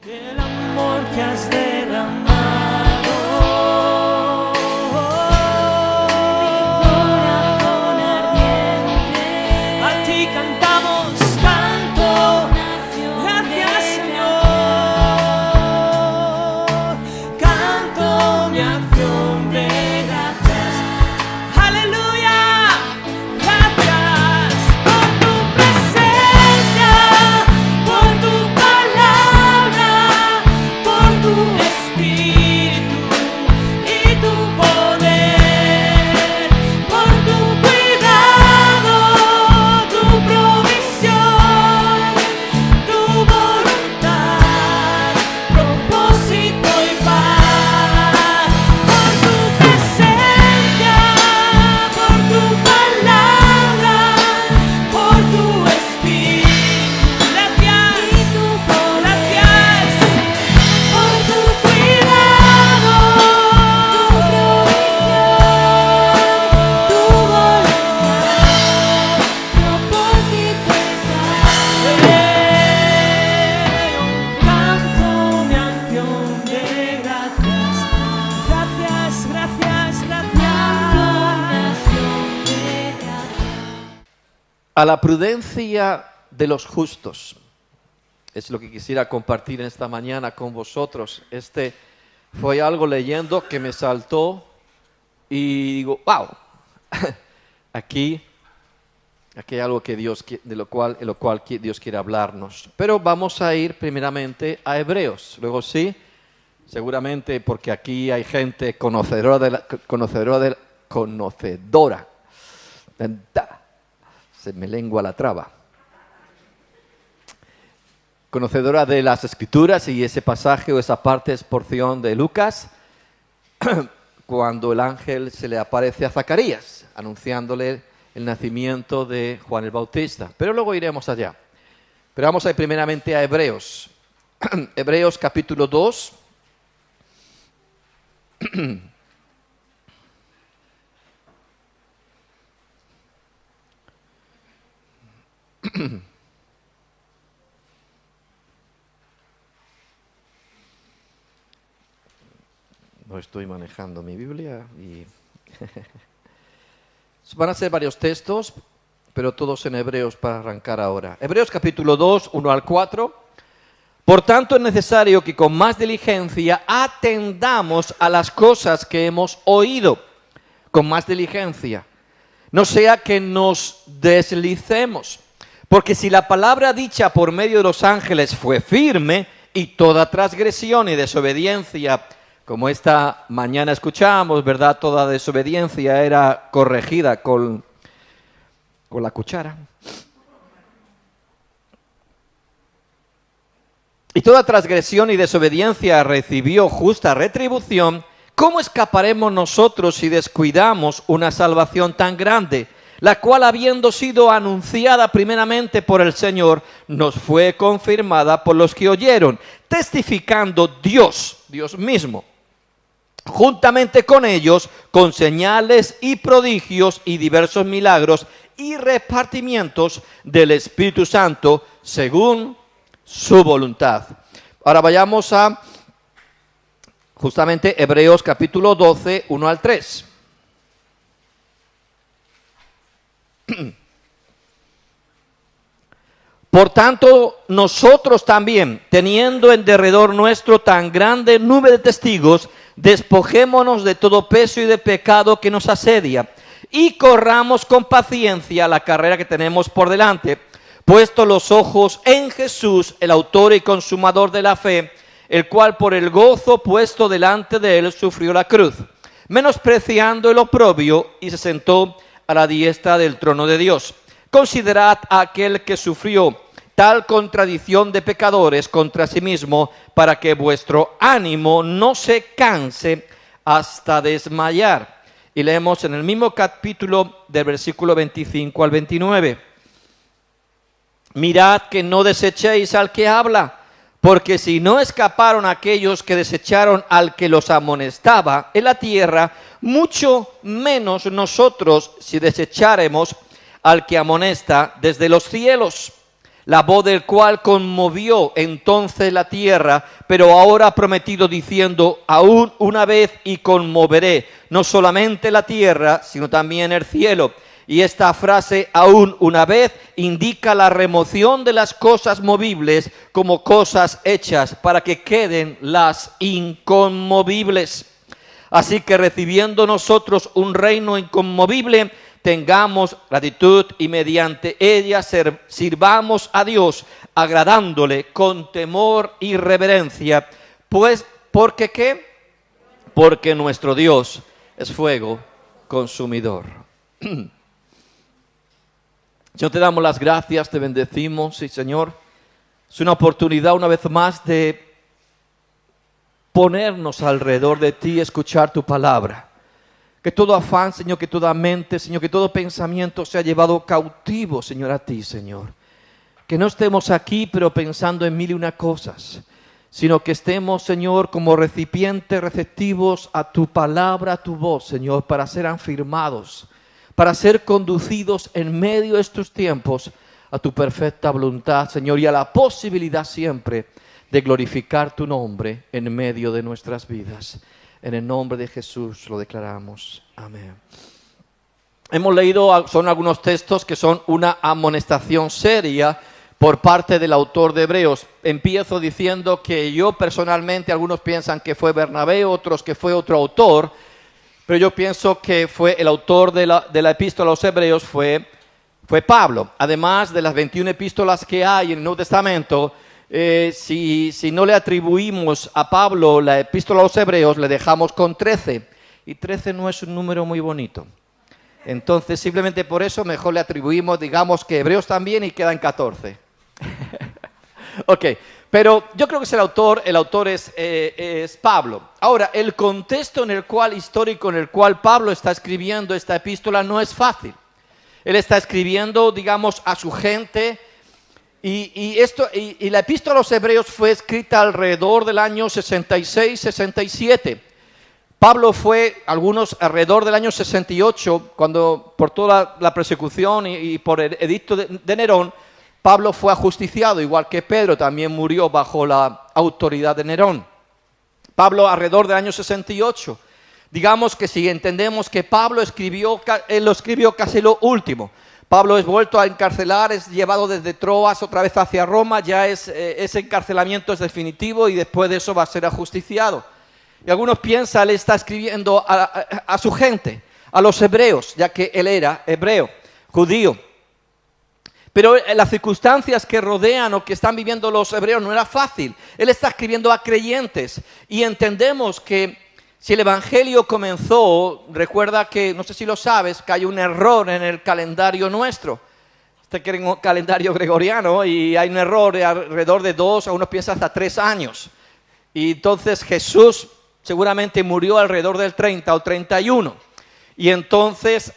El amor que has derramado, mi corazón ardiente, a ti cantamos canto, gracias Señor, canto mi acción de gracias, aleluya, gracias por tu presencia, por tu palabra, por tu espíritu y tu poder, por tu cuidado, tu provisión, tu voluntad, propósito y paz, por tu presencia, por tu palabra, por tu espíritu, gracias, gracias. Por tu cuidado, tu provisión, tu voluntad, propósito canto mi acción de gracias, gracias, gracias, gracias. A la prudencia de los justos. Es lo que quisiera compartir esta mañana con vosotros. Fue algo leyendo que me saltó y digo, wow, aquí hay algo que en lo cual Dios quiere hablarnos. Pero vamos a ir primeramente a Hebreos. Luego sí, seguramente porque aquí hay gente conocedora. Se me lengua la traba. Conocedora de las Escrituras, y ese pasaje o esa parte es porción de Lucas, cuando el ángel se le aparece a Zacarías, anunciándole el nacimiento de Juan el Bautista. Pero luego iremos allá. Pero vamos a ir primeramente a Hebreos. Hebreos capítulo 2. No estoy manejando mi Biblia y van a ser varios textos, pero todos en Hebreos para arrancar ahora. Hebreos capítulo 2, 1 al 4. Por tanto es necesario que con más diligencia atendamos a las cosas que hemos oído, con más diligencia. No sea que nos deslicemos, porque si la palabra dicha por medio de los ángeles fue firme, y toda transgresión y desobediencia, como esta mañana escuchamos, ¿verdad? Toda desobediencia era corregida con la cuchara. Y toda transgresión y desobediencia recibió justa retribución. ¿Cómo escaparemos nosotros si descuidamos una salvación tan grande, la cual, habiendo sido anunciada primeramente por el Señor, nos fue confirmada por los que oyeron, testificando Dios mismo, juntamente con ellos, con señales y prodigios y diversos milagros y repartimientos del Espíritu Santo según su voluntad. Ahora vayamos a justamente Hebreos capítulo 12, 1 al 3. Por tanto, nosotros también, teniendo en derredor nuestro tan grande nube de testigos, despojémonos de todo peso y de pecado que nos asedia, y corramos con paciencia la carrera que tenemos por delante, puesto los ojos en Jesús, el autor y consumador de la fe, el cual por el gozo puesto delante de él sufrió la cruz, menospreciando el oprobio, y se sentó a la diestra del trono de Dios. Considerad a aquel que sufrió tal contradicción de pecadores contra sí mismo, para que vuestro ánimo no se canse hasta desmayar. Y leemos en el mismo capítulo del versículo 25 al 29. Mirad que no desechéis al que habla, porque si no escaparon aquellos que desecharon al que los amonestaba en la tierra, mucho menos nosotros si desecháremos al que amonesta desde los cielos. la voz del cual conmovió entonces la tierra, pero ahora ha prometido diciendo, aún una vez y conmoveré, no solamente la tierra, sino también el cielo. Y esta frase, aún una vez, indica la remoción de las cosas movibles como cosas hechas para que queden las inconmovibles. Así que recibiendo nosotros un reino inconmovible, tengamos gratitud y mediante ella sirvamos a Dios, agradándole con temor y reverencia. Pues, ¿por qué qué? Porque nuestro Dios es fuego consumidor. Señor, te damos las gracias, te bendecimos, sí, Señor. Es una oportunidad una vez más de ponernos alrededor de ti, escuchar tu palabra. Que todo afán, Señor, que toda mente, Señor, que todo pensamiento sea llevado cautivo, Señor, a ti, Señor. Que no estemos aquí, pero pensando en mil y una cosas, sino que estemos, Señor, como recipientes receptivos a tu palabra, a tu voz, Señor, para ser afirmados, para ser conducidos en medio de estos tiempos a tu perfecta voluntad, Señor, y a la posibilidad siempre de glorificar tu nombre en medio de nuestras vidas. En el nombre de Jesús lo declaramos. Amén. Hemos leído, son algunos textos que son una amonestación seria por parte del autor de Hebreos. Empiezo diciendo que yo personalmente, algunos piensan que fue Bernabé, otros que fue otro autor, pero yo pienso que fue el autor de la epístola a los Hebreos fue Pablo. Además de las 21 epístolas que hay en el Nuevo Testamento, si no le atribuimos a Pablo la epístola a los Hebreos, le dejamos con 13. Y 13 no es un número muy bonito. Entonces, simplemente por eso mejor le atribuimos, digamos que Hebreos también y quedan 14. Ok, pero yo creo que es el autor es Pablo. Ahora, el contexto histórico en el cual Pablo está escribiendo esta epístola no es fácil. Él está escribiendo, digamos, a su gente. Y la epístola a los Hebreos fue escrita alrededor del año 66-67. Pablo fue, algunos alrededor del año 68, cuando por toda la persecución y por el edicto de Nerón, Pablo fue ajusticiado, igual que Pedro también murió bajo la autoridad de Nerón. Pablo alrededor del año 68. Digamos que si entendemos que Pablo él lo escribió casi lo último. Pablo es vuelto a encarcelar, es llevado desde Troas otra vez hacia Roma, ya ese encarcelamiento es definitivo y después de eso va a ser ajusticiado. Y algunos piensan, él está escribiendo a su gente, a los hebreos, ya que él era hebreo, judío. Pero las circunstancias que rodean o que están viviendo los hebreos no era fácil. Él está escribiendo a creyentes y entendemos que si el Evangelio comenzó, recuerda que, no sé si lo sabes, que hay un error en el calendario nuestro. Este calendario gregoriano y hay un error de alrededor de 2, algunos piensan hasta 3 años. Y entonces Jesús seguramente murió alrededor del 30 o 31. Y entonces,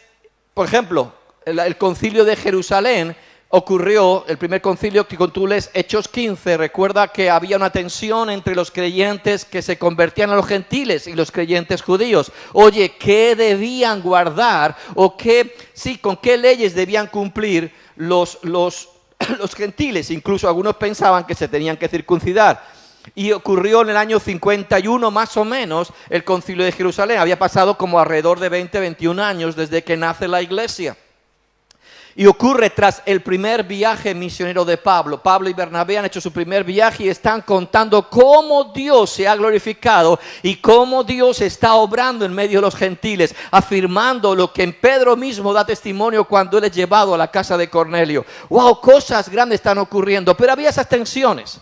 por ejemplo, el concilio de Jerusalén ocurrió, el primer concilio que tú lees Hechos 15, recuerda que había una tensión entre los creyentes que se convertían a los gentiles y los creyentes judíos. Oye, ¿qué debían guardar o con qué leyes debían cumplir los gentiles? Incluso algunos pensaban que se tenían que circuncidar. Y ocurrió en el año 51 más o menos el concilio de Jerusalén. Había pasado como alrededor de 21 años desde que nace la iglesia. Y ocurre tras el primer viaje misionero de Pablo. Pablo y Bernabé han hecho su primer viaje y están contando cómo Dios se ha glorificado y cómo Dios está obrando en medio de los gentiles, afirmando lo que en Pedro mismo da testimonio cuando él es llevado a la casa de Cornelio. ¡Wow! Cosas grandes están ocurriendo, pero había esas tensiones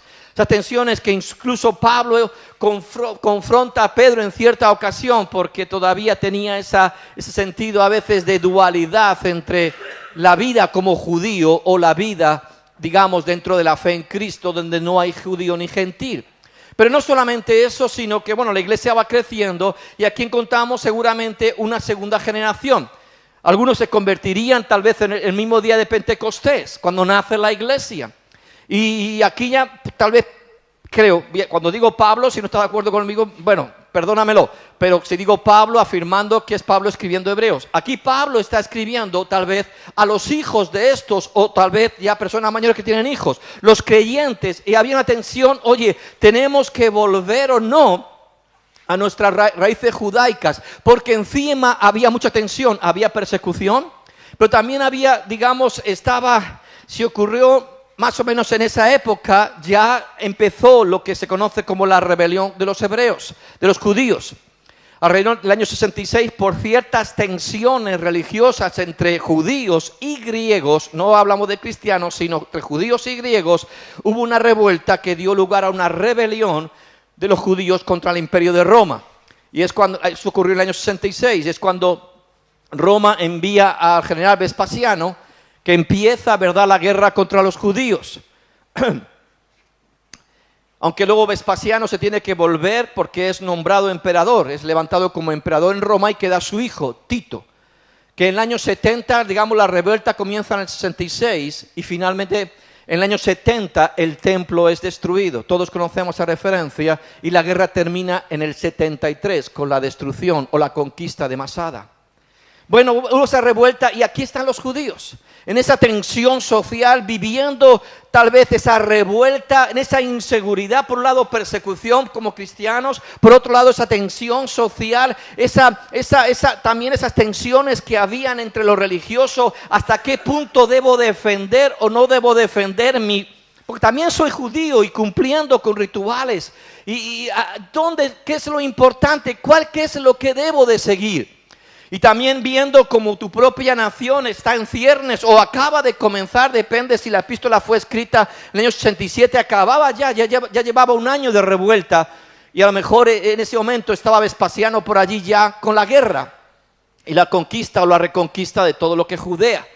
que incluso Pablo confronta a Pedro en cierta ocasión porque todavía tenía ese sentido a veces de dualidad entre la vida como judío o la vida, digamos, dentro de la fe en Cristo, donde no hay judío ni gentil. Pero no solamente eso, sino que, la iglesia va creciendo y aquí encontramos seguramente una segunda generación. Algunos se convertirían tal vez en el mismo día de Pentecostés, cuando nace la iglesia. Y aquí ya, tal vez, creo, cuando digo Pablo, si no está de acuerdo conmigo, perdónamelo, pero si digo Pablo, afirmando que es Pablo escribiendo Hebreos. Aquí Pablo está escribiendo tal vez a los hijos de estos, o tal vez ya personas mayores que tienen hijos, los creyentes, y había una tensión, oye, tenemos que volver o no a nuestras raíces judaicas, porque encima había mucha tensión, había persecución, pero también había, digamos, se ocurrió más o menos en esa época, ya empezó lo que se conoce como la rebelión de los hebreos, de los judíos. Alrededor del año 66, por ciertas tensiones religiosas entre judíos y griegos, no hablamos de cristianos, sino entre judíos y griegos, hubo una revuelta que dio lugar a una rebelión de los judíos contra el imperio de Roma. Y es cuando, eso ocurrió en el año 66, es cuando Roma envía al general Vespasiano, que empieza, ¿verdad?, la guerra contra los judíos. Aunque luego Vespasiano se tiene que volver porque es nombrado emperador, es levantado como emperador en Roma y queda su hijo, Tito, que en el año 70, digamos, la revuelta comienza en el 66 y finalmente en el año 70 el templo es destruido. Todos conocemos esa referencia y la guerra termina en el 73 con la destrucción o la conquista de Masada. Bueno, hubo esa revuelta y aquí están los judíos, en esa tensión social, viviendo tal vez esa revuelta, en esa inseguridad, por un lado persecución como cristianos, por otro lado esa tensión social, también esas tensiones que habían entre lo religioso, hasta qué punto debo defender o no debo defender porque también soy judío y cumpliendo con rituales, ¿qué es lo importante? ¿Qué es lo que debo de seguir? Y también viendo como tu propia nación está en ciernes o acaba de comenzar, depende si la epístola fue escrita en el año 67, acababa ya llevaba un año de revuelta y a lo mejor en ese momento estaba Vespasiano por allí ya con la guerra y la conquista o la reconquista de todo lo que es Judea.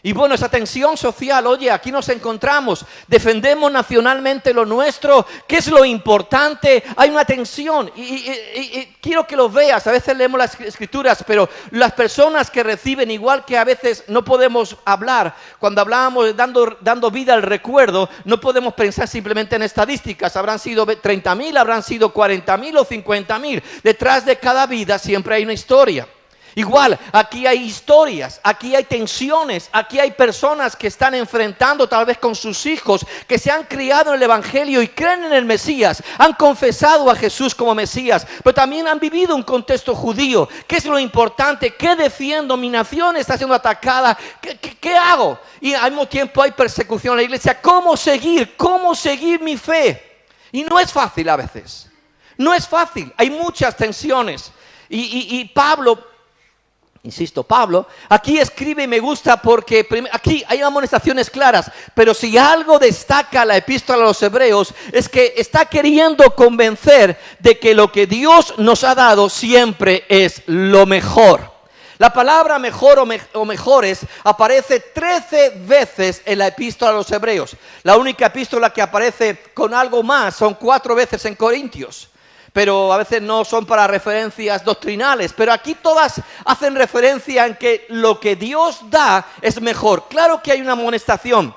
Y bueno, esa tensión social, oye, aquí nos encontramos, defendemos nacionalmente lo nuestro, ¿qué es lo importante? Hay una tensión y quiero que lo veas, a veces leemos las escrituras, pero las personas que reciben, igual que a veces no podemos hablar, cuando hablábamos dando vida al recuerdo, no podemos pensar simplemente en estadísticas, habrán sido 30,000, habrán sido 40,000 o 50,000, detrás de cada vida siempre hay una historia. Igual, aquí hay historias, aquí hay tensiones, aquí hay personas que están enfrentando tal vez con sus hijos, que se han criado en el Evangelio y creen en el Mesías, han confesado a Jesús como Mesías, pero también han vivido un contexto judío. ¿Qué es lo importante? ¿Qué defiendo? Mi nación está siendo atacada. ¿Qué hago? Y al mismo tiempo hay persecución en la iglesia. ¿Cómo seguir? ¿Cómo seguir mi fe? Y no es fácil a veces. No es fácil. Hay muchas tensiones. Y Pablo... Insisto, Pablo, aquí escribe y me gusta porque aquí hay amonestaciones claras, pero si algo destaca la epístola a los hebreos es que está queriendo convencer de que lo que Dios nos ha dado siempre es lo mejor. La palabra mejor o mejores aparece 13 veces en la epístola a los hebreos. La única epístola que aparece con algo más son 4 veces en Corintios. Pero a veces no son para referencias doctrinales, pero aquí todas hacen referencia en que lo que Dios da es mejor. Claro que hay una amonestación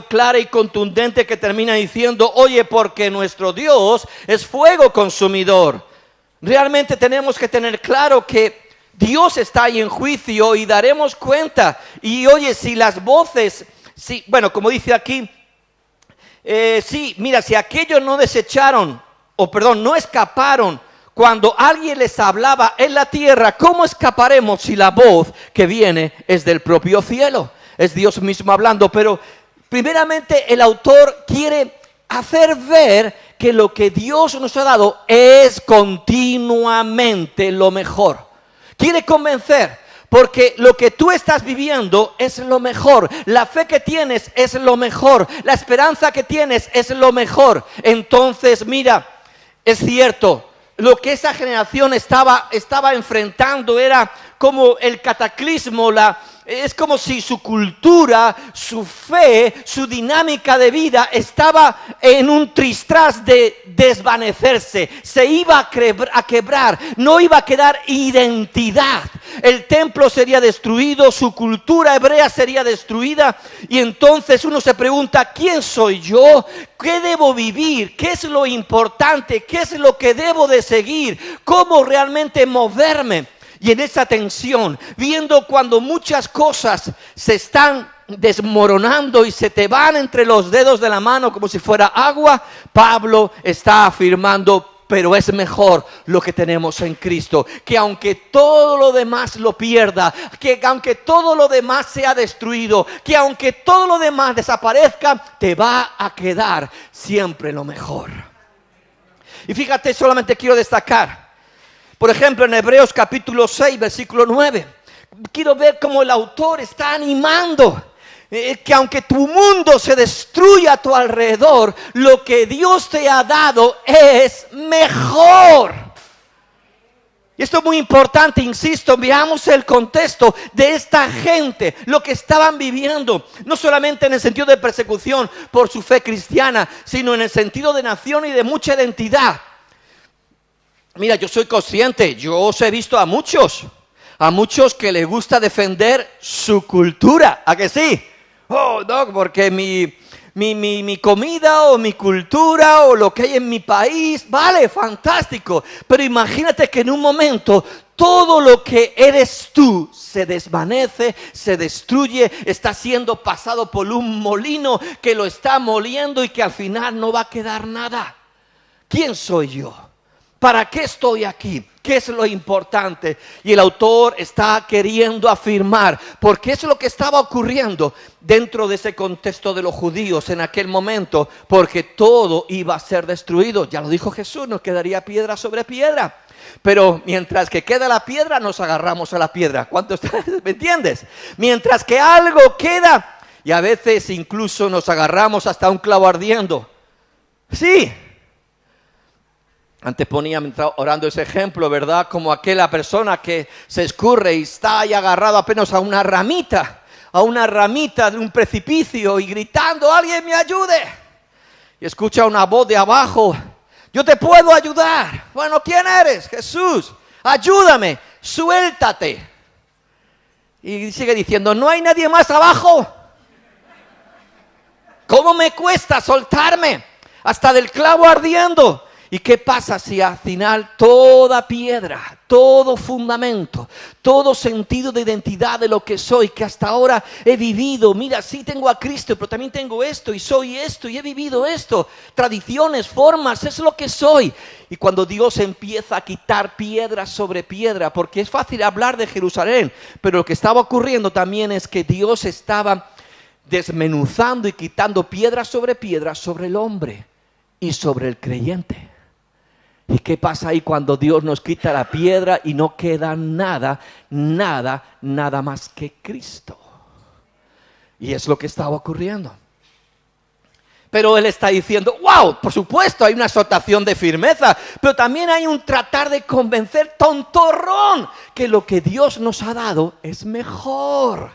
clara y contundente que termina diciendo, oye, porque nuestro Dios es fuego consumidor. Realmente tenemos que tener claro que Dios está ahí en juicio y daremos cuenta. Y oye, si las voces, como dice aquí, si aquellos no desecharon, no escaparon cuando alguien les hablaba en la tierra, ¿cómo escaparemos si la voz que viene es del propio cielo? Es Dios mismo hablando, pero primeramente el autor quiere hacer ver que lo que Dios nos ha dado es continuamente lo mejor. Quiere convencer, porque lo que tú estás viviendo es lo mejor. La fe que tienes es lo mejor. La esperanza que tienes es lo mejor. Entonces, mira, es cierto, lo que esa generación estaba enfrentando era como el cataclismo, es como si su cultura, su fe, su dinámica de vida estaba en un tristras de desvanecerse, se iba a quebrar, no iba a quedar identidad. el templo sería destruido, su cultura hebrea sería destruida. Y entonces uno se pregunta, ¿quién soy yo? ¿Qué debo vivir? ¿Qué es lo importante? ¿Qué es lo que debo de seguir? ¿Cómo realmente moverme? Y en esa tensión, viendo cuando muchas cosas se están desmoronando y se te van entre los dedos de la mano como si fuera agua, Pablo está afirmando, pero es mejor lo que tenemos en Cristo, que aunque todo lo demás lo pierda, que aunque todo lo demás sea destruido, que aunque todo lo demás desaparezca, te va a quedar siempre lo mejor. Y fíjate, solamente quiero destacar, por ejemplo, en Hebreos capítulo 6, versículo 9, quiero ver cómo el autor está animando que aunque tu mundo se destruya a tu alrededor, lo que Dios te ha dado es mejor. Y esto es muy importante, insisto, veamos el contexto de esta gente, lo que estaban viviendo, no solamente en el sentido de persecución por su fe cristiana, sino en el sentido de nación y de mucha identidad. Mira, yo soy consciente, yo os he visto a muchos que les gusta defender su cultura, ¿a que sí? Oh, no, porque mi comida o mi cultura o lo que hay en mi país, vale, fantástico. Pero imagínate que en un momento todo lo que eres tú se desvanece, se destruye, está siendo pasado por un molino que lo está moliendo y que al final no va a quedar nada. ¿Quién soy yo? ¿Para qué estoy aquí? ¿Qué es lo importante? Y el autor está queriendo afirmar, porque es lo que estaba ocurriendo dentro de ese contexto de los judíos en aquel momento, porque todo iba a ser destruido. Ya lo dijo Jesús, no quedaría piedra sobre piedra. Pero mientras que queda la piedra, nos agarramos a la piedra. ¿Cuántos me entiendes? Mientras que algo queda, y a veces incluso nos agarramos hasta un clavo ardiendo. Sí. Antes ponía, orando ese ejemplo, ¿verdad? Como aquella persona que se escurre y está ahí agarrado apenas a una ramita de un precipicio y gritando, ¡alguien me ayude! Y escucha una voz de abajo, ¡yo te puedo ayudar! Bueno, ¿quién eres? Jesús, ayúdame, suéltate. Y sigue diciendo, ¿no hay nadie más abajo? ¿Cómo me cuesta soltarme? Hasta del clavo ardiendo. ¿Y qué pasa si al final toda piedra, todo fundamento, todo sentido de identidad de lo que soy, que hasta ahora he vivido, mira, sí tengo a Cristo, pero también tengo esto y soy esto y he vivido esto, tradiciones, formas, es lo que soy. Y cuando Dios empieza a quitar piedra sobre piedra, porque es fácil hablar de Jerusalén, pero lo que estaba ocurriendo también es que Dios estaba desmenuzando y quitando piedra sobre el hombre y sobre el creyente. ¿Y qué pasa ahí cuando Dios nos quita la piedra y no queda nada más que Cristo? Y es lo que estaba ocurriendo. Pero Él está diciendo, wow, por supuesto hay una exhortación de firmeza, pero también hay un tratar de convencer tontorrón que lo que Dios nos ha dado es mejor.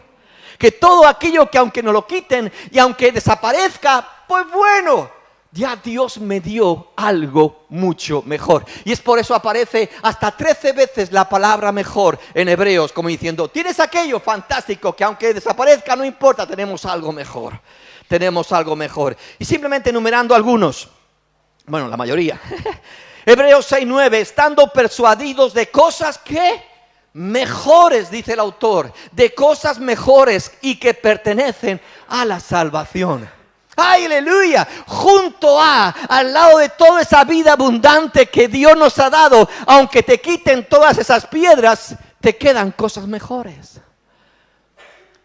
Que todo aquello que aunque nos lo quiten y aunque desaparezca, pues bueno, ya Dios me dio algo mucho mejor. Y es por eso aparece hasta 13 veces la palabra mejor en Hebreos, como diciendo, tienes aquello fantástico que aunque desaparezca no importa, tenemos algo mejor. Tenemos algo mejor. Y simplemente enumerando algunos, bueno, la mayoría. Hebreos 6:9, estando persuadidos de cosas que mejores, dice el autor, de cosas mejores y que pertenecen a la salvación. ¡Aleluya! Al lado de toda esa vida abundante que Dios nos ha dado, aunque te quiten todas esas piedras, te quedan cosas mejores.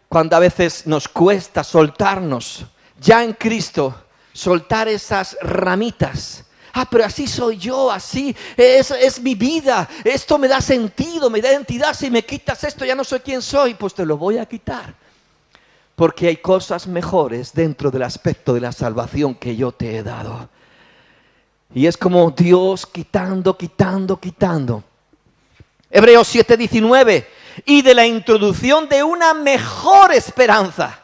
Cuando a veces nos cuesta soltarnos, ya en Cristo, soltar esas ramitas. Pero así soy yo, así es mi vida, esto me da sentido, me da identidad. Si me quitas esto, ya no soy quien soy, pues te lo voy a quitar. Porque hay cosas mejores dentro del aspecto de la salvación que yo te he dado. Y es como Dios quitando. Hebreos 7:19. Y de la introducción de una mejor esperanza.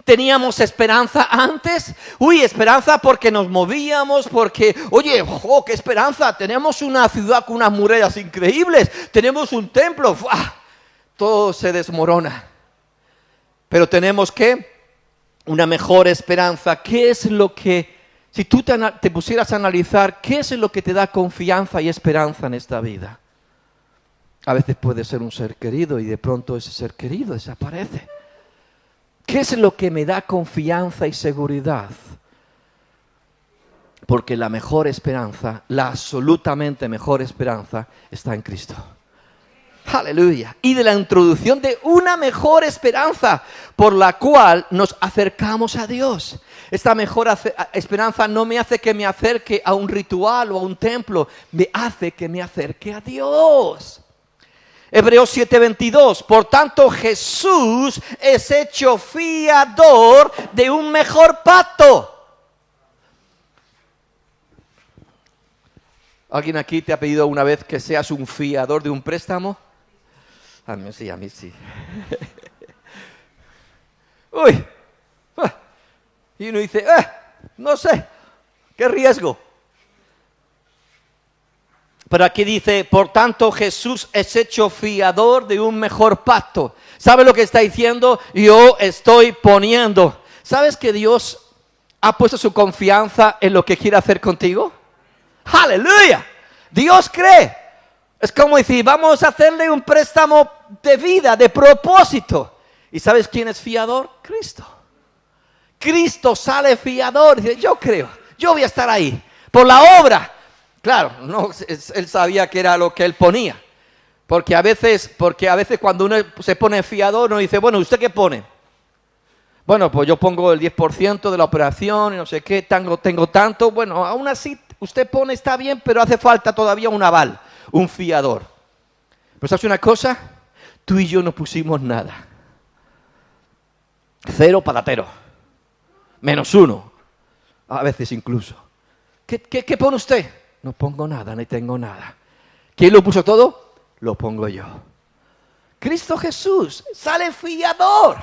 ¿Teníamos esperanza antes? Esperanza porque nos movíamos, porque, qué esperanza. Tenemos una ciudad con unas murallas increíbles. Tenemos un templo. todo se desmorona. Pero tenemos una mejor esperanza. ¿Qué es lo que, si tú te pusieras a analizar, qué es lo que te da confianza y esperanza en esta vida? A veces puede ser un ser querido y de pronto ese ser querido desaparece. ¿Qué es lo que me da confianza y seguridad? Porque la mejor esperanza, la absolutamente mejor esperanza, está en Cristo. Aleluya. Y de la introducción de una mejor esperanza por la cual nos acercamos a Dios. Esta mejor esperanza no me hace que me acerque a un ritual o a un templo, me hace que me acerque a Dios. Hebreos 7:22, por tanto Jesús es hecho fiador de un mejor pacto. ¿Alguien aquí te ha pedido una vez que seas un fiador de un préstamo? A mí sí. Uy, y uno dice, no sé, qué riesgo. Pero aquí dice, por tanto Jesús es hecho fiador de un mejor pacto. ¿Sabe lo que está diciendo? Yo estoy poniendo. ¿Sabes que Dios ha puesto su confianza en lo que quiere hacer contigo? ¡Aleluya! Dios cree. Es como decir, vamos a hacerle un préstamo de vida, de propósito. ¿Y sabes quién es fiador? Cristo. Cristo sale fiador. Dice, yo creo, yo voy a estar ahí. Por la obra. Claro, no, él sabía que era lo que él ponía. Porque a veces cuando uno se pone fiador, uno dice, bueno, ¿usted qué pone? Bueno, pues yo pongo el 10% de la operación y no sé qué, tengo tanto. Bueno, aún así usted pone, está bien, pero hace falta todavía un aval, un fiador. Pero ¿sabes una cosa? Tú y yo no pusimos nada. 0 patatero. -1. A veces incluso. ¿Qué pone usted? No pongo nada, ni tengo nada. ¿Quién lo puso todo? Lo pongo yo. Cristo Jesús sale fiador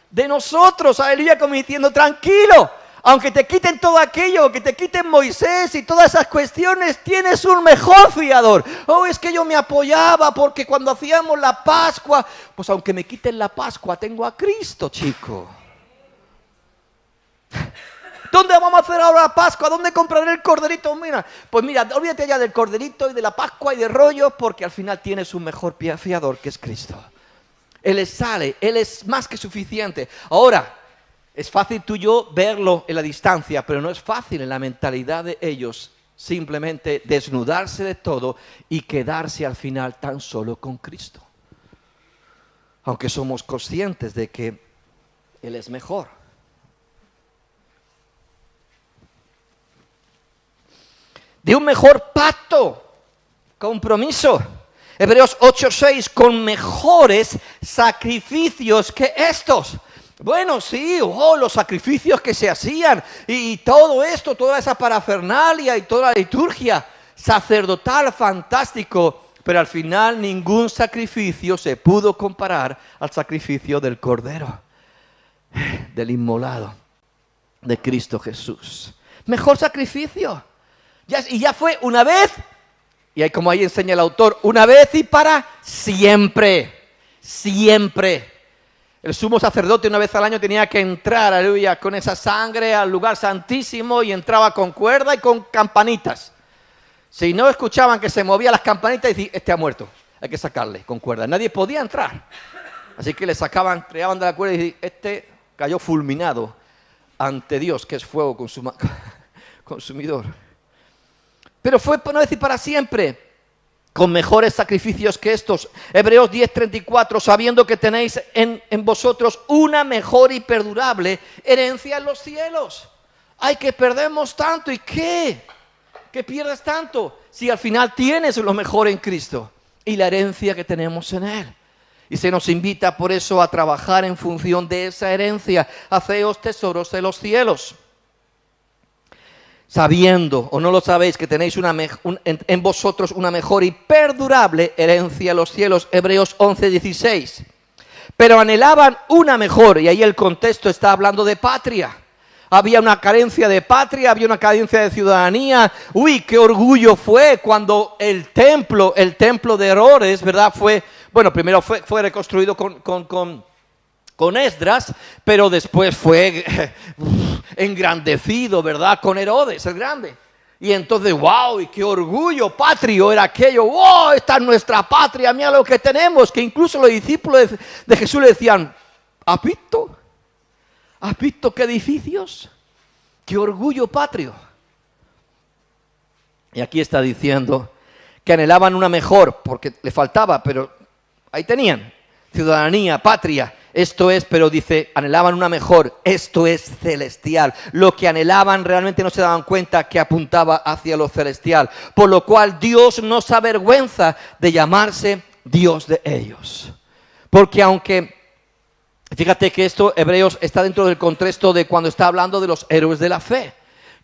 de nosotros, aleluya, como diciendo, tranquilo, aunque te quiten todo aquello, que te quiten Moisés y todas esas cuestiones, tienes un mejor fiador. Oh, es que yo me apoyaba porque cuando hacíamos la Pascua, pues aunque me quiten la Pascua, tengo a Cristo, chico. ¿Dónde vamos a hacer ahora la Pascua? ¿Dónde compraré el corderito? Pues mira, olvídate ya del corderito y de la Pascua y de rollo, porque al final tienes un mejor fiador que es Cristo. Él es más que suficiente. Ahora, es fácil tú y yo verlo en la distancia, pero no es fácil en la mentalidad de ellos simplemente desnudarse de todo y quedarse al final tan solo con Cristo. Aunque somos conscientes de que Él es mejor. De un mejor pacto, compromiso. Hebreos 8:6, con mejores sacrificios que estos. Bueno, sí, los sacrificios que se hacían y todo esto, toda esa parafernalia y toda la liturgia sacerdotal, fantástico, pero al final ningún sacrificio se pudo comparar al sacrificio del Cordero, del inmolado, de Cristo Jesús. Mejor sacrificio. Y ya fue una vez, y como ahí enseña el autor, una vez y para siempre, siempre. El sumo sacerdote una vez al año tenía que entrar, aleluya, con esa sangre al lugar santísimo y entraba con cuerda y con campanitas. Si no escuchaban que se movían las campanitas, decían, este ha muerto, hay que sacarle con cuerda. Nadie podía entrar. Así que le sacaban, tiraban de la cuerda y decían, este cayó fulminado ante Dios, que es fuego consumidor. Pero fue, no decir para siempre, con mejores sacrificios que estos. Hebreos 10:34, sabiendo que tenéis en vosotros una mejor y perdurable herencia en los cielos. Ay, que perdemos tanto, ¿y qué? Que pierdes tanto, si al final tienes lo mejor en Cristo y la herencia que tenemos en Él. Y se nos invita por eso a trabajar en función de esa herencia. Haceos tesoros en los cielos. Sabiendo, o no lo sabéis, que tenéis en vosotros una mejor y perdurable herencia en los cielos. Hebreos 11:16. Pero anhelaban una mejor, y ahí el contexto está hablando de patria. Había una carencia de patria, había una carencia de ciudadanía. Uy, qué orgullo fue cuando el templo de Herodes, ¿verdad? Fue bueno, primero fue reconstruido con Esdras, pero después fue engrandecido, ¿verdad? Con Herodes el Grande. Y entonces, wow, y qué orgullo patrio era aquello. Wow, esta es nuestra patria, mira lo que tenemos. Que incluso los discípulos de Jesús le decían, ¿has visto? ¿Has visto qué edificios? Qué orgullo patrio. Y aquí está diciendo que anhelaban una mejor, porque le faltaba, pero ahí tenían, ciudadanía, patria. Esto es, pero dice, anhelaban una mejor, esto es celestial. Lo que anhelaban realmente no se daban cuenta que apuntaba hacia lo celestial. Por lo cual Dios no se avergüenza de llamarse Dios de ellos. Porque aunque, fíjate que esto, Hebreos, está dentro del contexto de cuando está hablando de los héroes de la fe.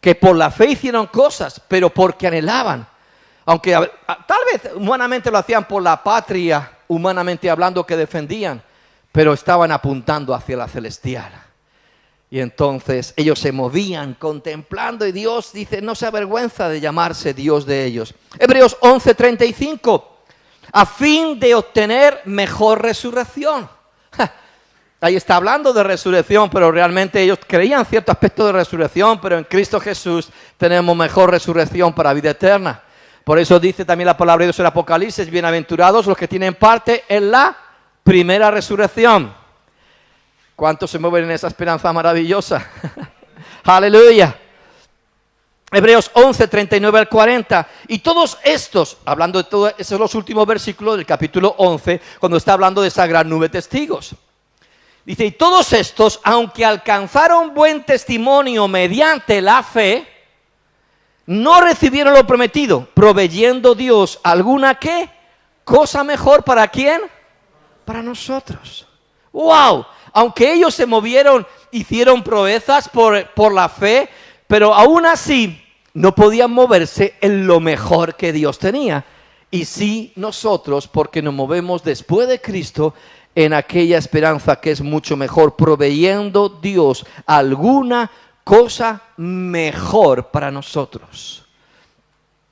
Que por la fe hicieron cosas, pero porque anhelaban. Aunque tal vez humanamente lo hacían por la patria, humanamente hablando, que defendían. Pero estaban apuntando hacia la celestial. Y entonces ellos se movían contemplando y Dios dice, no se avergüenza de llamarse Dios de ellos. Hebreos 11:35, a fin de obtener mejor resurrección. Ahí está hablando de resurrección, pero realmente ellos creían cierto aspecto de resurrección, pero en Cristo Jesús tenemos mejor resurrección para vida eterna. Por eso dice también la palabra de Dios en Apocalipsis, bienaventurados los que tienen parte en la primera resurrección. ¿Cuántos se mueven en esa esperanza maravillosa? Aleluya. Hebreos 11:39 al 40. Y todos estos, hablando de todo, esos son los últimos versículos del capítulo 11, cuando está hablando de esa gran nube de testigos. Dice, y todos estos, aunque alcanzaron buen testimonio mediante la fe, no recibieron lo prometido, proveyendo Dios alguna ¿qué? Cosa mejor, ¿para quién? Para nosotros. ¡Wow! Aunque ellos se movieron, hicieron proezas por la fe, pero aún así no podían moverse en lo mejor que Dios tenía. Y sí nosotros, porque nos movemos después de Cristo en aquella esperanza que es mucho mejor, proveyendo Dios alguna cosa mejor para nosotros.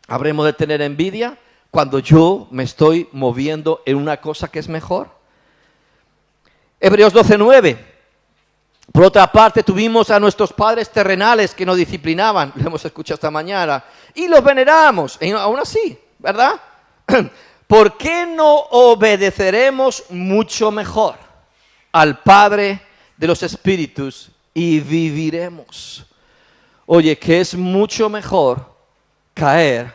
¿Habremos de tener envidia cuando yo me estoy moviendo en una cosa que es mejor? Hebreos 12:9. Por otra parte, tuvimos a nuestros padres terrenales que nos disciplinaban, lo hemos escuchado esta mañana, y los veneramos, y aún así, ¿verdad? ¿Por qué no obedeceremos mucho mejor al Padre de los Espíritus y viviremos? Oye, que es mucho mejor caer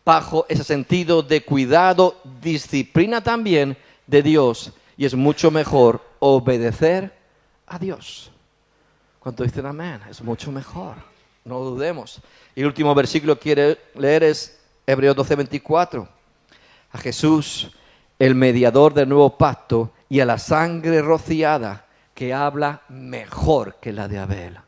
bajo ese sentido de cuidado, disciplina también de Dios, y es mucho mejor obedecer a Dios. ¿Cuánto dicen amén? Es mucho mejor, no lo dudemos. Y el último versículo que quiero leer es Hebreos 12:24. A Jesús, el mediador del nuevo pacto, y a la sangre rociada que habla mejor que la de Abel.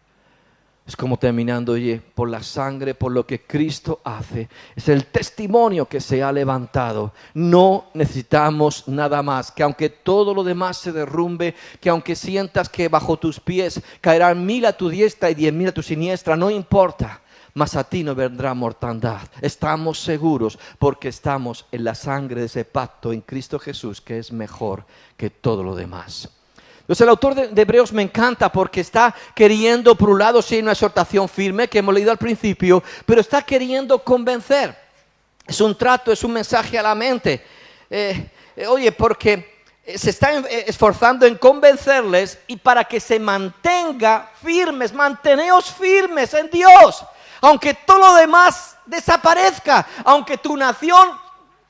Es como terminando, oye, por la sangre, por lo que Cristo hace. Es el testimonio que se ha levantado. No necesitamos nada más. Que aunque todo lo demás se derrumbe, que aunque sientas que bajo tus pies caerán 1000 a tu diestra y 10.000 a tu siniestra, no importa. Mas a ti no vendrá mortandad. Estamos seguros porque estamos en la sangre de ese pacto en Cristo Jesús, que es mejor que todo lo demás. Entonces el autor de Hebreos me encanta porque está queriendo, por un lado, sí, una exhortación firme que hemos leído al principio, pero está queriendo convencer. Es un trato, es un mensaje a la mente. Oye, porque se está esforzando en convencerles y para que se mantenga firmes, manteneos firmes en Dios. Aunque todo lo demás desaparezca, aunque tu nación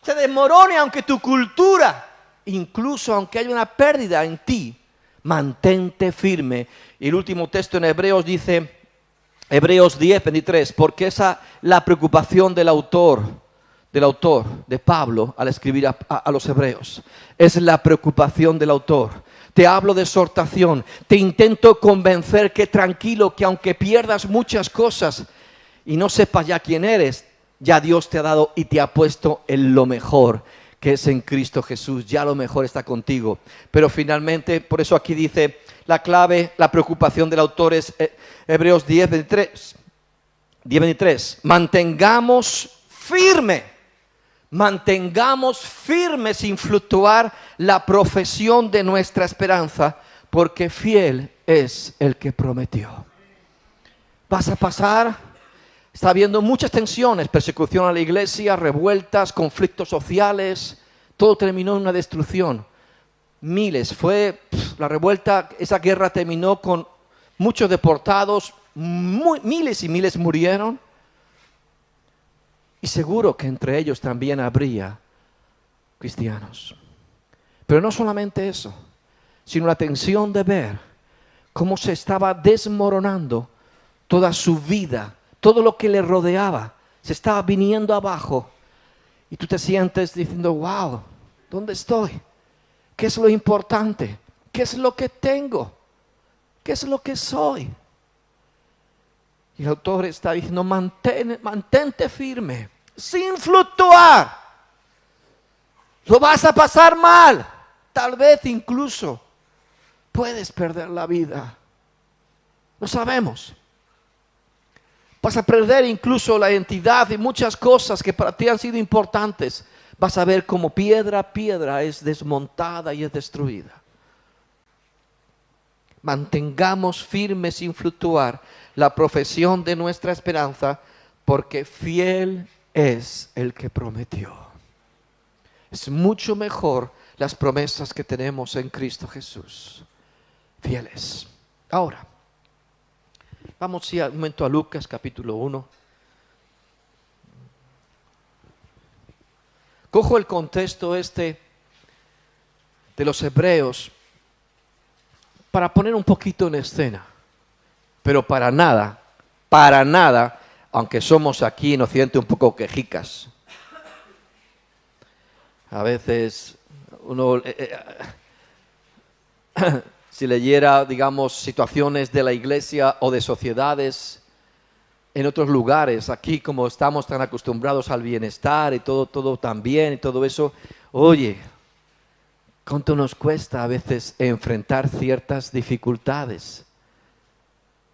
se desmorone, aunque tu cultura, incluso aunque haya una pérdida en ti, mantente firme. Y el último texto en Hebreos dice, Hebreos 10:23, porque esa la preocupación del autor, de Pablo, al escribir a los hebreos. Es la preocupación del autor. Te hablo de exhortación, te intento convencer que tranquilo, que aunque pierdas muchas cosas y no sepas ya quién eres, ya Dios te ha dado y te ha puesto en lo mejor, que es en Cristo Jesús. Ya lo mejor está contigo. Pero finalmente, por eso aquí dice la clave, la preocupación del autor es Hebreos 10:23. Mantengamos firme Mantengamos firme sin fluctuar la profesión de nuestra esperanza, porque fiel es el que prometió. Vas a pasar, está habiendo muchas tensiones, persecución a la iglesia, revueltas, conflictos sociales, todo terminó en una destrucción. Miles, la revuelta, esa guerra terminó con muchos deportados, miles y miles murieron. Y seguro que entre ellos también habría cristianos. Pero no solamente eso, sino la tensión de ver cómo se estaba desmoronando toda su vida, todo lo que le rodeaba, se estaba viniendo abajo. Y tú te sientes diciendo, wow, ¿dónde estoy? ¿Qué es lo importante? ¿Qué es lo que tengo? ¿Qué es lo que soy? Y el autor está diciendo, mantente firme, sin fluctuar. Lo vas a pasar mal. Tal vez incluso puedes perder la vida. Lo sabemos. Vas a perder incluso la identidad y muchas cosas que para ti han sido importantes. Vas a ver cómo piedra a piedra es desmontada y es destruida. Mantengamos firme sin fluctuar la profesión de nuestra esperanza, porque fiel es el que prometió. Es mucho mejor las promesas que tenemos en Cristo Jesús. Fieles. Ahora, vamos un momento a Lucas capítulo 1. Cojo el contexto de los hebreos para poner un poquito en escena, pero para nada, aunque somos aquí en Occidente un poco quejicas. A veces uno, si leyera, digamos, situaciones de la iglesia o de sociedades en otros lugares, aquí como estamos tan acostumbrados al bienestar y todo tan bien y todo eso, oye, ¿cuánto nos cuesta a veces enfrentar ciertas dificultades?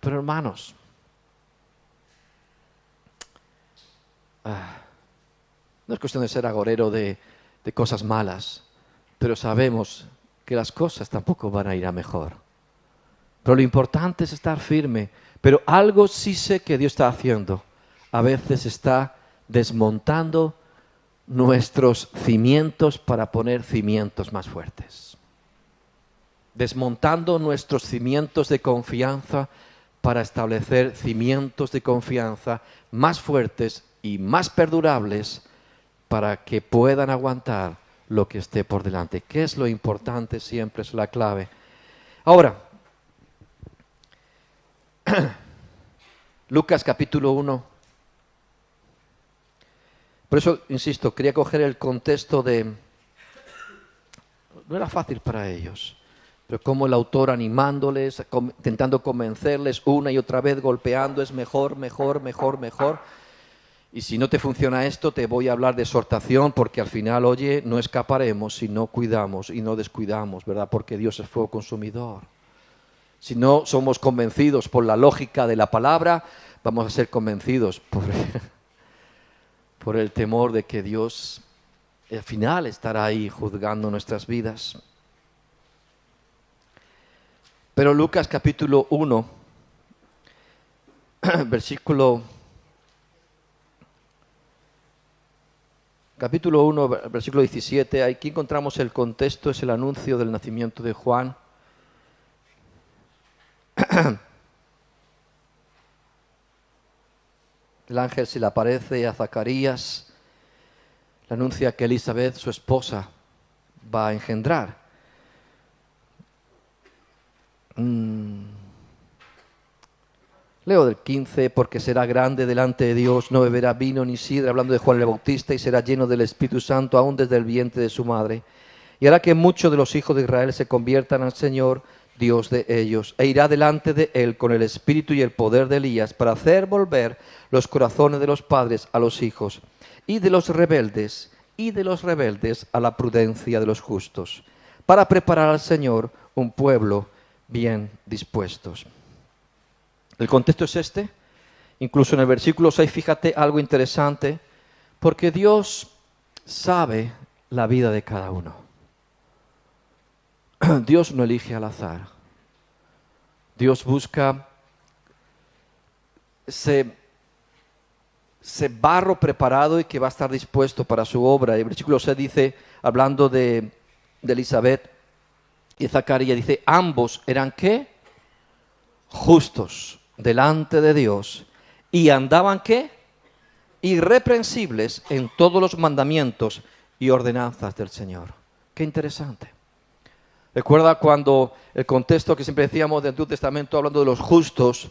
Pero hermanos, no es cuestión de ser agorero de cosas malas, pero sabemos que las cosas tampoco van a ir a mejor. Pero lo importante es estar firme. Pero algo sí sé que Dios está haciendo. A veces está desmontando nuestros cimientos para poner cimientos más fuertes. Desmontando nuestros cimientos de confianza para establecer cimientos de confianza más fuertes y más perdurables para que puedan aguantar lo que esté por delante. ¿Qué es lo importante? Siempre es la clave. Ahora, Lucas capítulo 1. Por eso, insisto, quería coger el contexto no era fácil para ellos, pero como el autor animándoles, intentando convencerles una y otra vez, golpeando, es mejor. Y si no te funciona esto, te voy a hablar de exhortación, porque al final, oye, no escaparemos si no cuidamos y no descuidamos, ¿verdad? Porque Dios es fuego consumidor. Si no somos convencidos por la lógica de la palabra, vamos a ser convencidos por el temor de que Dios al final estará ahí juzgando nuestras vidas. Pero Lucas capítulo 1, capítulo 1, versículo 17, aquí encontramos el contexto, es el anuncio del nacimiento de Juan. El ángel se le aparece a Zacarías, le anuncia que Elizabeth, su esposa, va a engendrar. Leo del 15, porque será grande delante de Dios, no beberá vino ni sidra, hablando de Juan el Bautista, y será lleno del Espíritu Santo aún desde el vientre de su madre. Y hará que muchos de los hijos de Israel se conviertan al Señor, Dios de ellos, e irá delante de él con el espíritu y el poder de Elías para hacer volver los corazones de los padres a los hijos y de los rebeldes a la prudencia de los justos, para preparar al Señor un pueblo bien dispuestos. El contexto es este. Incluso en el versículo 6, fíjate algo interesante, porque Dios sabe la vida de cada uno. Dios no elige al azar. Dios busca ese barro preparado y que va a estar dispuesto para su obra. El versículo 6 dice, hablando de Elizabeth y Zacarías, dice, ambos eran ¿qué? Justos delante de Dios y andaban ¿qué? Irreprensibles en todos los mandamientos y ordenanzas del Señor. Qué interesante. Recuerda cuando el contexto que siempre decíamos del Antiguo Testamento hablando de los justos,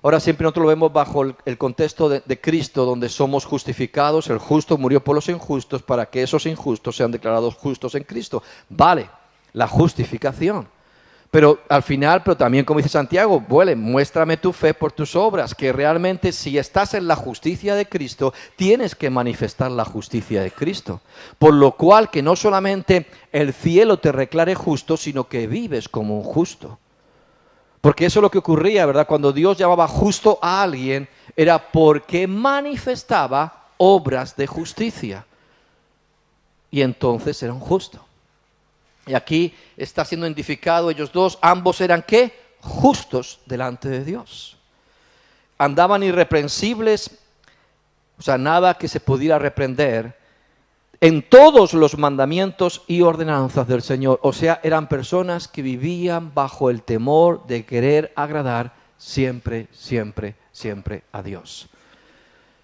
ahora siempre nosotros lo vemos bajo el contexto de Cristo, donde somos justificados, el justo murió por los injustos para que esos injustos sean declarados justos en Cristo. Vale, la justificación. Pero al final, pero también como dice Santiago, muéstrame tu fe por tus obras, que realmente si estás en la justicia de Cristo, tienes que manifestar la justicia de Cristo. Por lo cual que no solamente el cielo te declare justo, sino que vives como un justo. Porque eso es lo que ocurría, ¿verdad? Cuando Dios llamaba justo a alguien, era porque manifestaba obras de justicia. Y entonces era un justo. Y aquí está siendo identificado ellos dos, ambos eran ¿qué? Justos delante de Dios. Andaban irreprensibles, o sea, nada que se pudiera reprender, en todos los mandamientos y ordenanzas del Señor. O sea, eran personas que vivían bajo el temor de querer agradar siempre, siempre, siempre a Dios.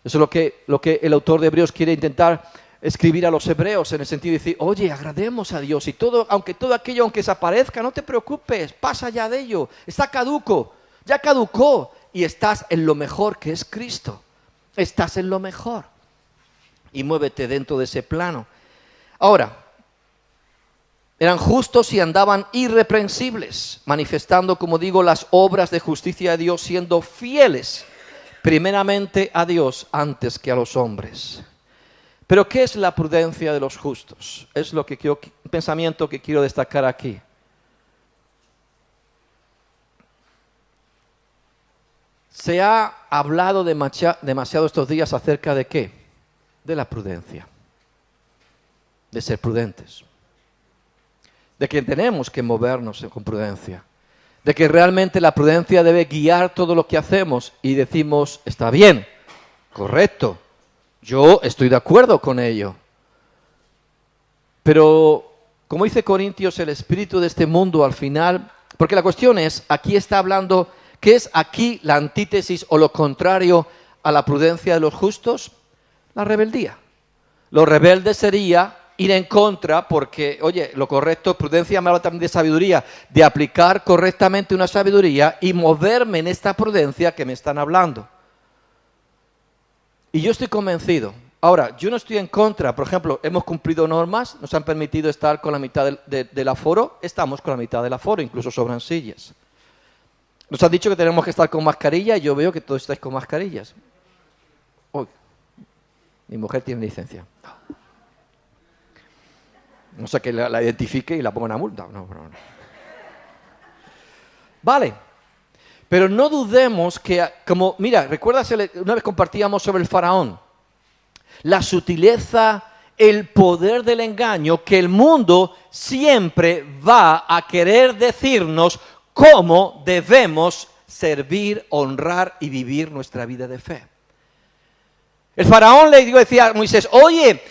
Eso es lo que el autor de Hebreos quiere intentar escribir a los hebreos, en el sentido de decir, oye, agrademos a Dios y todo, aunque todo aquello, aunque desaparezca, no te preocupes, pasa ya de ello, está caduco, ya caducó y estás en lo mejor que es Cristo, estás en lo mejor y muévete dentro de ese plano. Ahora, eran justos y andaban irreprensibles, manifestando, como digo, las obras de justicia de Dios, siendo fieles primeramente a Dios antes que a los hombres. Pero ¿qué es la prudencia de los justos? Es lo que un pensamiento que quiero destacar aquí. Se ha hablado demasiado estos días acerca de ¿qué? De la prudencia, de ser prudentes, de que tenemos que movernos con prudencia, de que realmente la prudencia debe guiar todo lo que hacemos y decimos, está bien, correcto, yo estoy de acuerdo con ello. Pero, como dice Corintios, el espíritu de este mundo al final, porque la cuestión es, aquí está hablando, ¿qué es aquí la antítesis o lo contrario a la prudencia de los justos? La rebeldía. Lo rebelde sería ir en contra porque, oye, lo correcto, prudencia me habla también de sabiduría, de aplicar correctamente una sabiduría y moverme en esta prudencia que me están hablando. Y yo estoy convencido. Ahora, yo no estoy en contra. Por ejemplo, hemos cumplido normas, nos han permitido estar con la mitad del aforo, estamos con la mitad del aforo, incluso sobran sillas. Nos han dicho que tenemos que estar con mascarilla y yo veo que todos estáis con mascarillas. Uy, mi mujer tiene licencia. No sé, que la identifique y la ponga una multa. No. Vale. Pero no dudemos que, como, mira, ¿recuerdas? Una vez compartíamos sobre el faraón. La sutileza, el poder del engaño, que el mundo siempre va a querer decirnos cómo debemos servir, honrar y vivir nuestra vida de fe. El faraón le decía a Moisés, oye,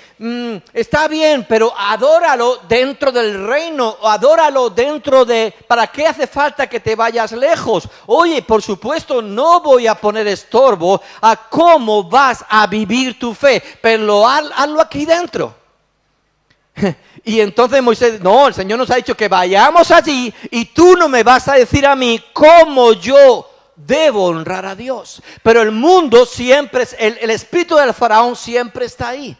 está bien, pero adóralo dentro del reino, adóralo dentro de... ¿Para qué hace falta que te vayas lejos? Oye, por supuesto, no voy a poner estorbo a cómo vas a vivir tu fe, pero hazlo aquí dentro. Y entonces Moisés, no, el Señor nos ha dicho que vayamos allí y tú no me vas a decir a mí cómo yo debo honrar a Dios. Pero el mundo siempre, el espíritu del faraón siempre está ahí.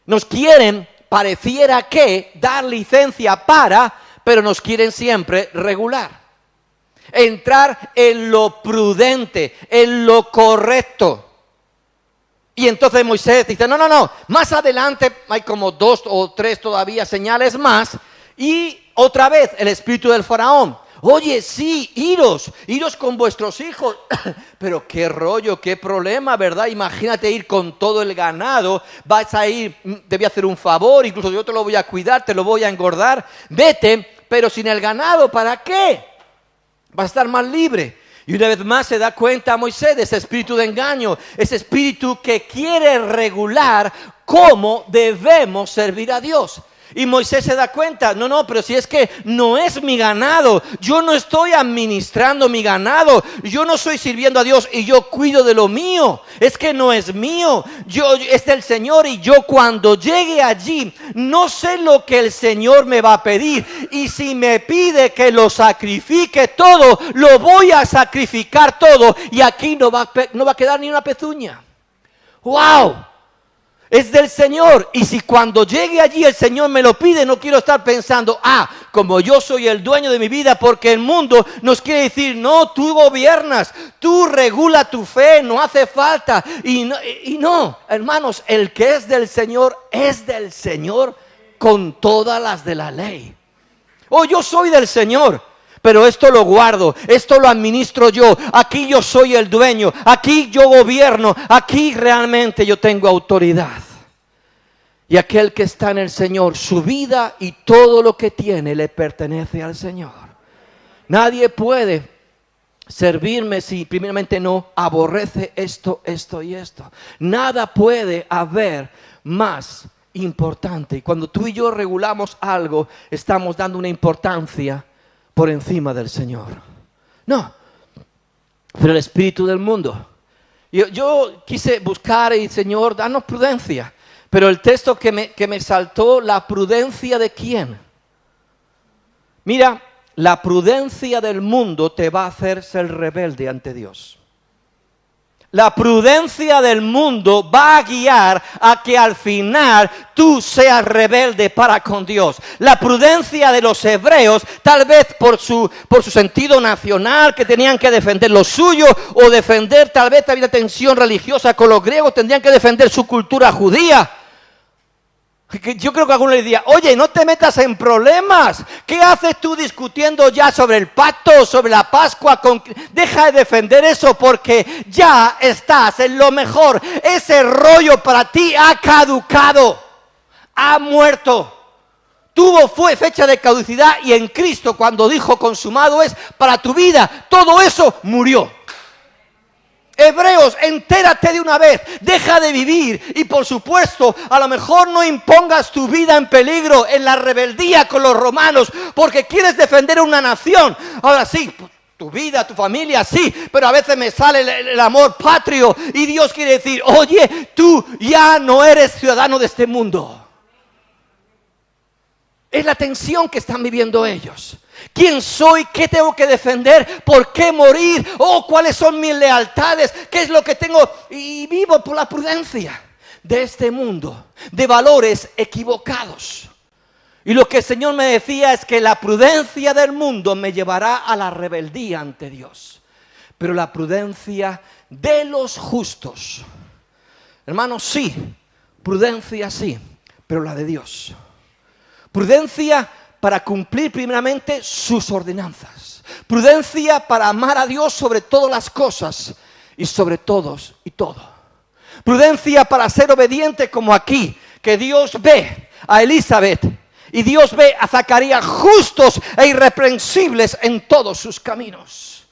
Nos quieren, pareciera que, dar licencia para, pero nos quieren siempre regular. Entrar en lo prudente, en lo correcto. Y entonces Moisés dice, no, más adelante hay como 2 o 3 todavía señales más. Y otra vez el espíritu del faraón. Oye, sí, iros con vuestros hijos. Pero qué rollo, qué problema, ¿verdad? Imagínate ir con todo el ganado, vas a ir, te voy a hacer un favor, incluso yo te lo voy a cuidar, te lo voy a engordar. Vete, pero sin el ganado, ¿para qué? Vas a estar más libre. Y una vez más se da cuenta Moisés de ese espíritu de engaño, ese espíritu que quiere regular cómo debemos servir a Dios. Y Moisés se da cuenta, no, pero si es que no es mi ganado, yo no estoy administrando mi ganado, yo no estoy sirviendo a Dios y yo cuido de lo mío, es que no es mío, es del Señor y yo cuando llegue allí no sé lo que el Señor me va a pedir y si me pide que lo sacrifique todo, lo voy a sacrificar todo y aquí no va a quedar ni una pezuña. ¡Wow! Es del Señor y si cuando llegue allí el Señor me lo pide, no quiero estar pensando, como yo soy el dueño de mi vida, porque el mundo nos quiere decir, no, tú gobiernas, tú regula tu fe, no hace falta. Y no, hermanos, el que es del Señor con todas las de la ley. Yo soy del Señor, pero esto lo guardo, esto lo administro yo, aquí yo soy el dueño, aquí yo gobierno, aquí realmente yo tengo autoridad. Y aquel que está en el Señor, su vida y todo lo que tiene le pertenece al Señor. Nadie puede servirme si primeramente no aborrece esto y esto. Nada puede haber más importante. Y cuando tú y yo regulamos algo, estamos dando una importancia por encima del Señor. No, pero el espíritu del mundo. Yo quise buscar y Señor, danos prudencia. Pero el texto que me saltó, ¿la prudencia de quién? Mira, la prudencia del mundo te va a hacer ser rebelde ante Dios. La prudencia del mundo va a guiar a que al final tú seas rebelde para con Dios. La prudencia de los hebreos, tal vez por su sentido nacional, que tenían que defender lo suyo, o defender, tal vez había tensión religiosa con los griegos, tendrían que defender su cultura judía. Yo creo que alguno le diría, oye, no te metas en problemas. ¿Qué haces tú discutiendo ya sobre el pacto, sobre la Pascua? Deja de defender eso porque ya estás en lo mejor. Ese rollo para ti ha caducado, ha muerto. Fue fecha de caducidad y en Cristo cuando dijo consumado es para tu vida. Todo eso murió. Hebreos, entérate de una vez, deja de vivir y por supuesto, a lo mejor no impongas tu vida en peligro en la rebeldía con los romanos porque quieres defender una nación. Ahora sí, tu vida, tu familia, sí, pero a veces me sale el amor patrio y Dios quiere decir, oye, tú ya no eres ciudadano de este mundo. Es la tensión que están viviendo ellos. ¿Quién soy? ¿Qué tengo que defender? ¿Por qué morir? ¿Cuáles son mis lealtades? ¿Qué es lo que tengo? Y vivo por la prudencia de este mundo, de valores equivocados. Y lo que el Señor me decía es que la prudencia del mundo me llevará a la rebeldía ante Dios. Pero la prudencia de los justos, hermanos, sí, prudencia sí, pero la de Dios. Prudencia para cumplir primeramente sus ordenanzas. Prudencia para amar a Dios sobre todas las cosas y sobre todos y todo. Prudencia para ser obediente como aquí, que Dios ve a Elizabeth y Dios ve a Zacarías justos e irreprensibles en todos sus caminos.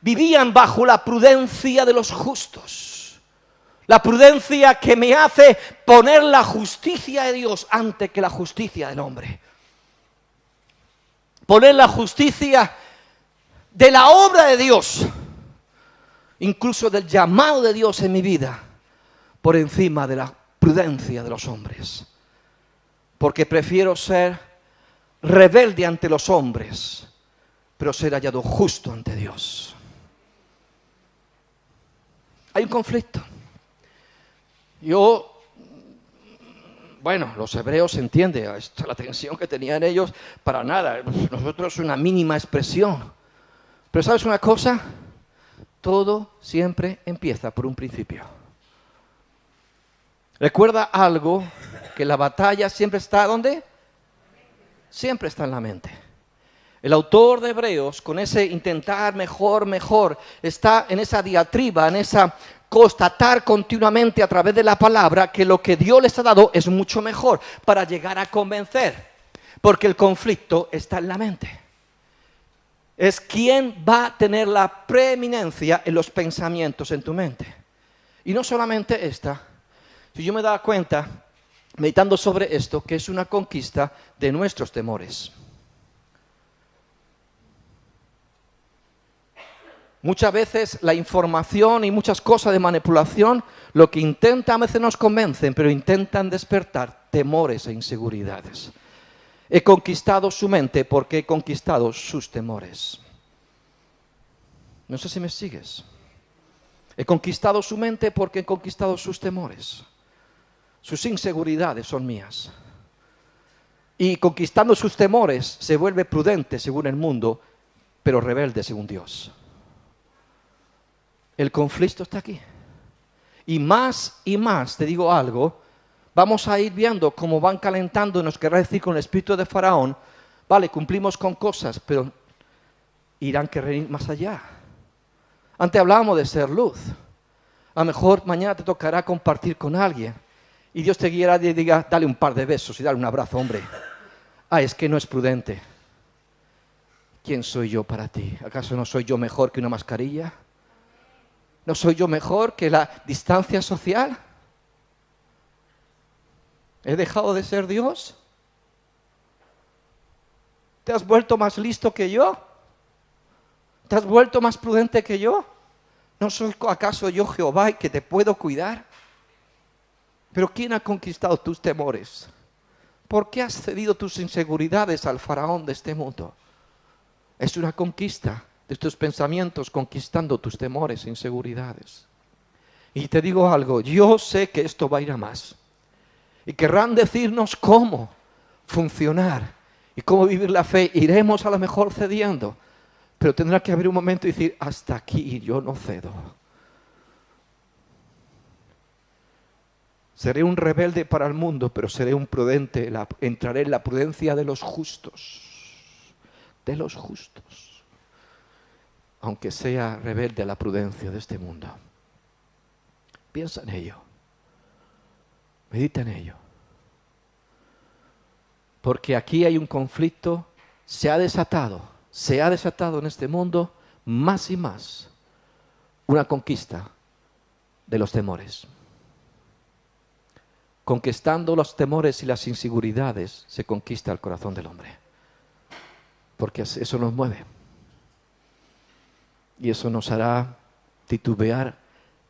Vivían bajo la prudencia de los justos. La prudencia que me hace poner la justicia de Dios antes que la justicia del hombre. Poner la justicia de la obra de Dios, incluso del llamado de Dios en mi vida, por encima de la prudencia de los hombres. Porque prefiero ser rebelde ante los hombres, pero ser hallado justo ante Dios. Hay un conflicto. Los hebreos entienden la tensión que tenían ellos, para nada. Nosotros una mínima expresión. Pero ¿sabes una cosa? Todo siempre empieza por un principio. Recuerda algo, que la batalla siempre está, ¿dónde? Siempre está en la mente. El autor de Hebreos, con ese intentar mejor, mejor, está en esa diatriba, en esa constatar continuamente a través de la palabra que lo que Dios les ha dado es mucho mejor para llegar a convencer, porque el conflicto está en la mente. Es quién va a tener la preeminencia en los pensamientos en tu mente. Y no solamente esta, si yo me daba cuenta, meditando sobre esto, que es una conquista de nuestros temores. Muchas veces la información y muchas cosas de manipulación lo que intentan, a veces nos convencen, pero intentan despertar temores e inseguridades. He conquistado su mente porque he conquistado sus temores. No sé si me sigues. He conquistado su mente porque he conquistado sus temores. Sus inseguridades son mías. Y conquistando sus temores se vuelve prudente según el mundo, pero rebelde según Dios. El conflicto está aquí. Y más, te digo algo, vamos a ir viendo cómo van calentando, nos querrá decir con el espíritu de Faraón, vale, cumplimos con cosas, pero irán a querer ir más allá. Antes hablábamos de ser luz. A lo mejor mañana te tocará compartir con alguien y Dios te guiará y diga, dale un par de besos y dale un abrazo, hombre. Ah, es que no es prudente. ¿Quién soy yo para ti? ¿Acaso no soy yo mejor que una mascarilla? ¿No soy yo mejor que la distancia social? ¿He dejado de ser Dios? ¿Te has vuelto más listo que yo? ¿Te has vuelto más prudente que yo? ¿No soy acaso yo Jehová y que te puedo cuidar? Pero ¿quién ha conquistado tus temores? ¿Por qué has cedido tus inseguridades al faraón de este mundo? Es una conquista de tus pensamientos conquistando tus temores e inseguridades. Y te digo algo, yo sé que esto va a ir a más. Y querrán decirnos cómo funcionar y cómo vivir la fe. Iremos a lo mejor cediendo, pero tendrá que haber un momento y decir, hasta aquí yo no cedo. Seré un rebelde para el mundo, pero seré un prudente, entraré en la prudencia de los justos. De los justos. Aunque sea rebelde a la prudencia de este mundo. Piensa en ello. Medita en ello. Porque aquí hay un conflicto, se ha desatado en este mundo más y más una conquista de los temores. Conquistando los temores y las inseguridades se conquista el corazón del hombre. Porque eso nos mueve. Y eso nos hará titubear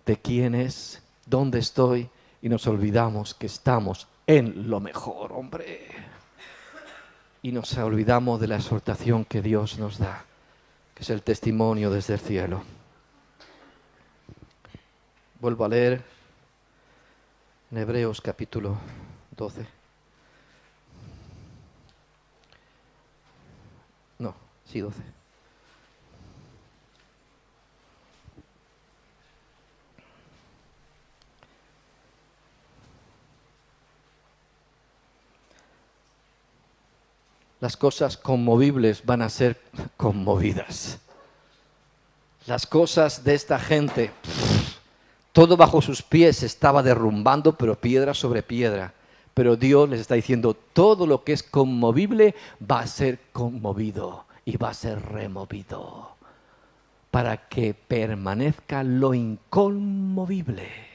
de quién es, dónde estoy, y nos olvidamos que estamos en lo mejor, hombre. Y nos olvidamos de la exhortación que Dios nos da, que es el testimonio desde el cielo. Vuelvo a leer en Hebreos capítulo 12. No, sí, 12. Las cosas conmovibles van a ser conmovidas. Las cosas de esta gente, todo bajo sus pies estaba derrumbando, pero piedra sobre piedra. Pero Dios les está diciendo, todo lo que es conmovible va a ser conmovido y va a ser removido para que permanezca lo inconmovible.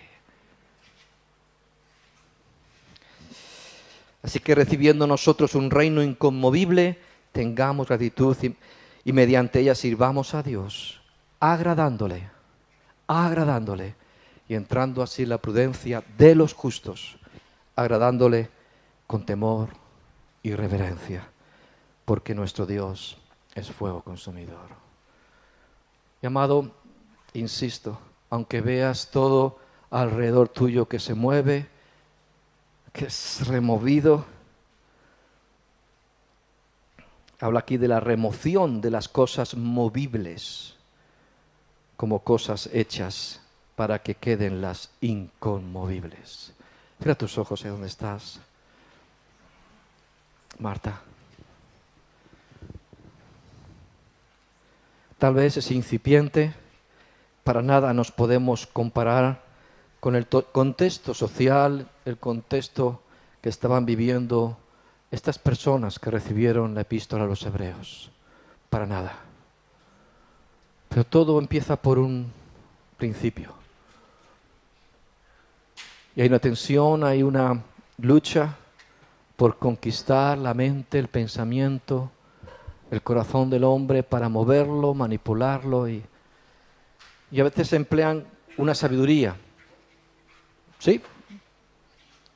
Así que recibiendo nosotros un reino inconmovible, tengamos gratitud y mediante ella sirvamos a Dios, agradándole, y entrando así en la prudencia de los justos, agradándole con temor y reverencia, porque nuestro Dios es fuego consumidor. Mi amado, insisto, aunque veas todo alrededor tuyo que se mueve, que es removido. Habla aquí de la remoción de las cosas movibles como cosas hechas para que queden las inconmovibles. Cierra tus ojos, ¿eh? ¿Dónde estás? Marta. tal vez es incipiente, para nada nos podemos comparar con el contexto social, el contexto que estaban viviendo estas personas que recibieron la epístola a los hebreos. Para nada. Pero todo empieza por un principio. Y hay una tensión, hay una lucha por conquistar la mente, el pensamiento, el corazón del hombre para moverlo, manipularlo y a veces se emplean una sabiduría. ¿Sí?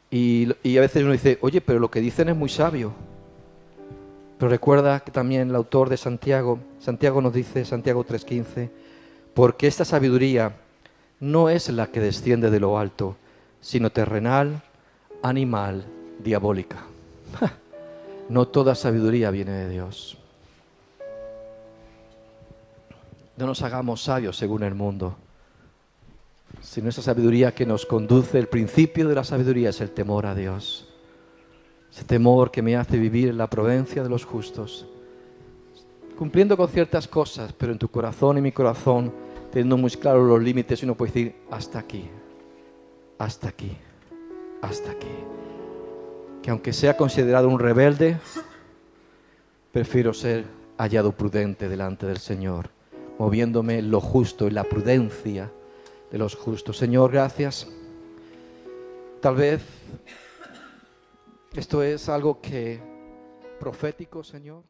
Y a veces uno dice, oye, pero lo que dicen es muy sabio. Pero recuerda que también el autor de Santiago nos dice, Santiago 3:15, porque esta sabiduría no es la que desciende de lo alto, sino terrenal, animal, diabólica. No toda sabiduría viene de Dios. No nos hagamos sabios según el mundo, sino esa sabiduría que nos conduce. El principio de la sabiduría es el temor a Dios. Ese temor que me hace vivir en la prudencia de los justos, cumpliendo con ciertas cosas, pero en tu corazón y mi corazón, teniendo muy claros los límites, uno puede decir, hasta aquí, hasta aquí, hasta aquí. Que aunque sea considerado un rebelde, prefiero ser hallado prudente delante del Señor, moviéndome en lo justo, en la prudencia de los justos. Señor, gracias. Tal vez esto es algo profético, Señor.